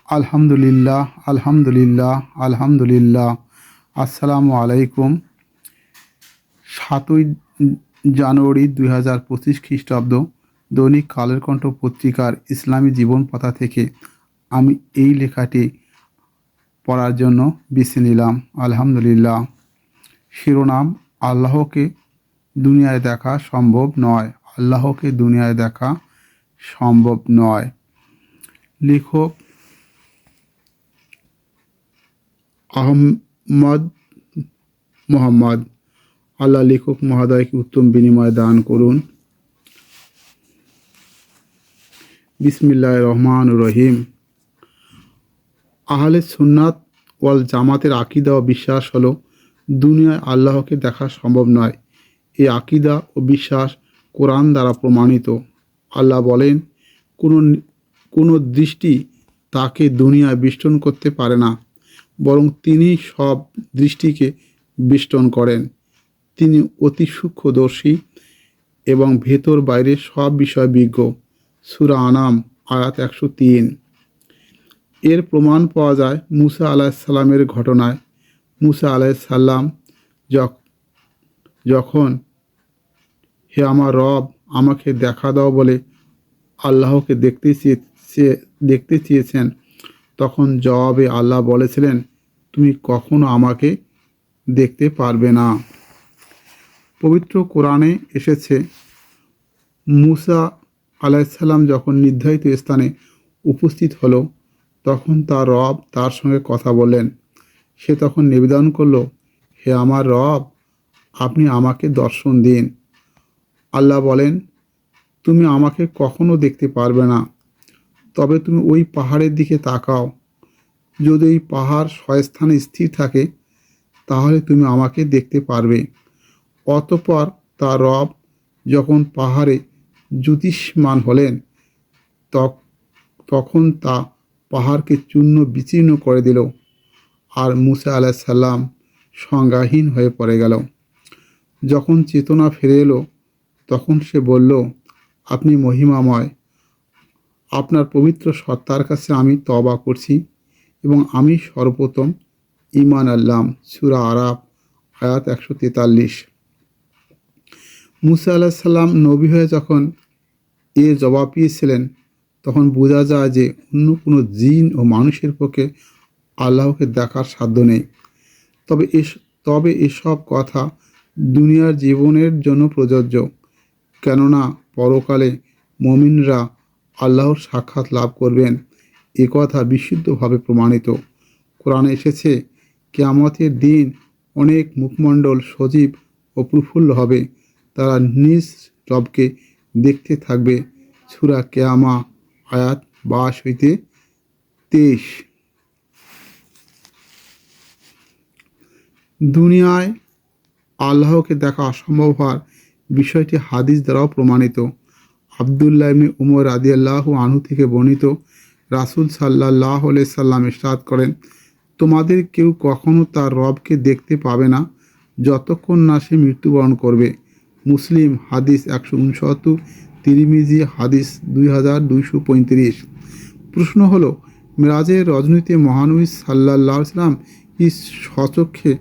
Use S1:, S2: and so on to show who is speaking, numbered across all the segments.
S1: আলহামদুলিল্লাহ, আলহামদুলিল্লাহ, আলহামদুলিল্লাহ। আসসালামু আলাইকুম। 7ই জানুয়ারি 2025 খ্রিস্টাব্দ। দৈনিক কালের কণ্ঠ পত্রিকার ইসলামী জীবন পাতা থেকে আমি এই লেখাটি পড়ার জন্য বেছে নিলাম। আলহামদুলিল্লাহ। শিরোনাম: আল্লাহকে দুনিয়ায় দেখা সম্ভব নয়। আল্লাহকে দুনিয়ায় দেখা সম্ভব নয়। লেখক আহমদ মোহাম্মদ। আল্লাহ লেখক মহোদয়কে উত্তম বিনিময় দান করুন। বিসমিল্লাহির রহমানির রহিম। আহলে সুন্নাত ওয়াল জামাতের আকীদা ও বিশ্বাস হলো দুনিয়ায় আল্লাহকে দেখা সম্ভব নয়। এই আকীদা ও বিশ্বাস কোরআন দ্বারা প্রমাণিত। আল্লাহ বলেন, কোনো দৃষ্টি তাকে দুনিয়ায় বেষ্টন করতে পারে না, বরং তিনি সব দৃষ্টিকে বেষ্টন করেন। তিনি অতি সূক্ষ্মদর্শী এবং ভেতর বাইরে সব বিষয় বিজ্ঞ। সূরা আনাম আয়াত 103। এর প্রমাণ পাওয়া যায় মুসা আলাইসাল্লামের ঘটনায়। মুসা আলাইসাল্লাম যখন হে আমার রব, আমাকে দেখা দাও বলে আল্লাহকে দেখতে চেয়েছেন, তখন জবাবে আল্লাহ বলেছিলেন, তুমি কখনো আমাকে দেখতে পারবে না। পবিত্র কোরআনে এসেছে, মুসা আলাইসাল্লাম যখন নির্ধারিত স্থানে উপস্থিত হলো, তখন তার রব তার সঙ্গে কথা বললেন। সে তখন নিবেদন করল, হে আমার রব, আপনি আমাকে দর্শন দিন। আল্লাহ বলেন, তুমি আমাকে কখনো দেখতে পারবে না, তবে তুমি ওই পাহাড়ের দিকে তাকাও। যদি ওই পাহাড় স্বস্থানে স্থির থাকে, তাহলে তুমি আমাকে দেখতে পারবে। অতঃপর তার রব যখন পাহাড়ে জ্যোতিষ্মান হলেন, তখন তা পাহাড়কে চূর্ণ বিচীর্ণ করে দিল, আর মুসা আলাইসাল্লাম সংজ্ঞাহীন হয়ে পড়ে গেল। যখন চেতনা ফিরে এলো, তখন সে বলল, আপনি মহিমাময়। আপনার পবিত্র সত্তার কাছে আমি তওবা করছি এবং আমি সর্বপ্রথম ঈমান আনলাম। সূরা আরাফ আয়াত 143। মুসা আলাইসাল্লাম নবী হয়ে যখন এর জবাব পেয়েছিলেন, তখন বোঝা যায় যে অন্য কোনো জিন ও মানুষের পক্ষে আল্লাহকে দেখার সাধ্য নেই। তবে এসব কথা দুনিয়ার জীবনের জন্য প্রযোজ্য, কেননা পরকালে মুমিনরা আল্লাহর সাক্ষাৎ লাভ করবেন। এ কথা বিশুদ্ধভাবে প্রমাণিত। কোরআনে এসেছে, কিয়ামতের দিন অনেক মুখমণ্ডল সজীব ও প্রফুল্ল হবে, তারা নিজ রবকে দেখতে থাকবে। সূরা কিয়ামা আয়াত 22-23। দুনিয়ায় আল্লাহকে দেখা অসম্ভব হওয়ার বিষয়টি হাদিস দ্বারাও প্রমাণিত। আবদুল্লাহ ইবনে উমর রাদিয়াল্লাহু আনহু থেকে বর্ণিত, রাসূল সাল্লাল্লাহু আলাইহি সাল্লাম ইরশাদ করেন, তোমাদের কেউ কখনো তার রবকে দেখতে পাবে না যতক্ষণ না সে মৃত্যুবরণ করবে। মুসলিম হাদিস 169, তিরমিজি হাদিস 2235। প্রশ্ন হলো, মেরাজের রজনীতে মহানবী সাল্লাল্লাহু আলাইহি সাল্লাম কি স্বচক্ষে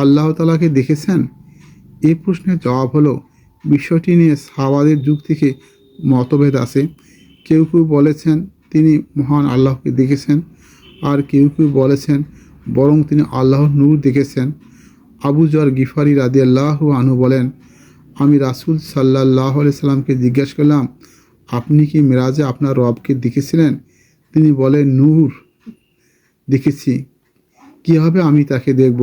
S1: আল্লাহ তাআলাকে দেখেছেন? এই প্রশ্নের জবাব হলো, বিষয়টি নিয়ে সাহাবাদের যুগ থেকে মতভেদ আছে। কেউ কেউ বলেছেন তিনি মহান আল্লাহকে দেখেছেন, আর কেউ কেউ বলেছেন বরং তিনি আল্লাহর নূর দেখেছেন। আবু যর গিফারি রাদিয়াল্লাহু আনহু বলেন, আমি রাসূল সাল্লাল্লাহু আলাইহি সাল্লামকে জিজ্ঞাসা করলাম, আপনি কি মেরাজে আপনার রবকে দেখেছিলেন? তিনি বলেন, নূর দেখেছি, কীভাবে আমি তাকে দেখব?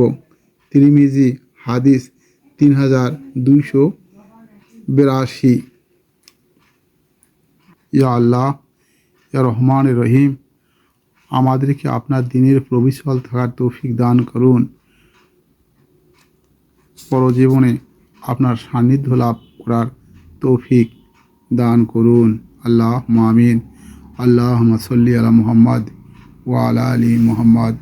S1: তিরমিজি হাদিস 3282। ইয়া আল্লাহ, ইয়া রহমান রহিম, আমাদেরকে আপনার দিনের প্রবিশল থাকার তৌফিক দান করুন। পরজীবনে আপনার সান্নিধ্য লাভ করার তৌফিক দান করুন। আল্লাহুম্মা আমিন। আল্লাহুম্মা সাল্লি আলা মুহাম্মদ ওয়া আলা আলি মুহাম্মদ।